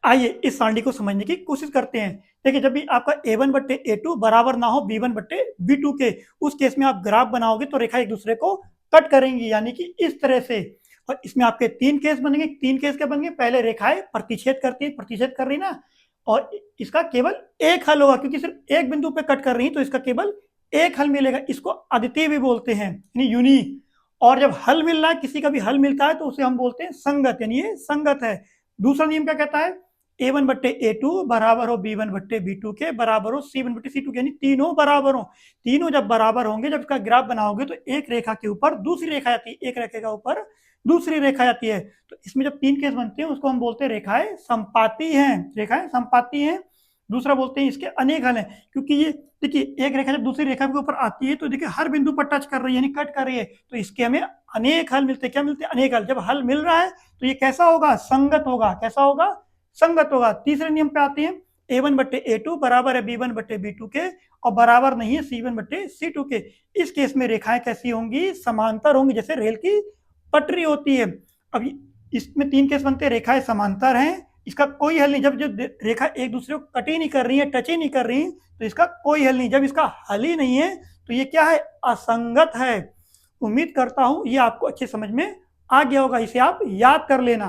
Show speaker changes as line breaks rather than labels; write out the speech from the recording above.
आइए इस सारणी को समझने की कोशिश करते हैं। देखिए, जब भी आपका a1/a2 बराबर ना हो b1/b2 के, उस केस में आप ग्राफ बनाओगे तो रेखा एक दूसरे को कट करेंगी, यानी कि इस तरह से। और इसमें आपके 3 केस बनेंगे। 3 केस क्या बनेंगे? पहले रेखाएं प्रतिच्छेद करती है, प्रतिच्छेद कर रही ना, और इसका केवल एक हल होगा, क्योंकि सिर्फ एक बिंदु पे कट कर रही है तो इसका केवल एक हल मिलेगा। इसको अद्वितीय भी बोलते हैं, यानी यूनिक। और जब हल मिल रहा है, किसी का भी हल मिलता है, तो उसे हम बोलते हैं संगत, यानी ये संगत है। दूसरा नियम क्या कहता है? a1/a2 बराबर हो b1/b2 के, बराबर हो c1/c2 के, यानी तीनों बराबर हो। तीनों जब बराबर होंगे, जब इसका ग्राफ बनाओगे तो एक रेखा के ऊपर दूसरी रेखा आती है, एक रेखा के ऊपर दूसरी रेखा आती है। तो इसमें जब 3 केस बनते हैं उसको हम बोलते हैं रेखाएं संपाती हैं, रेखाएं संपाती हैं। दूसरा बोलते हैं इसके अनेक हल हैं, क्योंकि ये देखिए एक रेखा जब दूसरी रेखा के ऊपर आती है तो देखिए हर बिंदु पर टच कर रही है, यानी कट कर रही है, तो इसके हमें अनेक हल मिलते हैं। क्या मिलते हैं? अनेक हल। जब हल मिल रहा है तो ये कैसा होगा? संगत होगा। कैसा होगा? संगत होगा। तीसरे नियम पे आते हैं, a1/a2 बराबर है b1/b2 के, और बराबर नहीं है c1/c2 के। इस केस में रेखाएं कैसी होंगी? समांतर होंगी, जैसे रेल की पटरी होती है। अब इसमें 3 केस बनते हैं, रेखाएं समांतर हैं, इसका कोई हल नहीं। जब जो रेखा एक दूसरे को कट ही नहीं कर रही है, टच ही नहीं कर रही, तो इसका कोई हल नहीं। जब इसका हल ही नहीं है तो ये क्या है? असंगत है। उम्मीद करता हूं ये आपको अच्छे समझ में आ गया होगा, इसे आप याद कर लेना।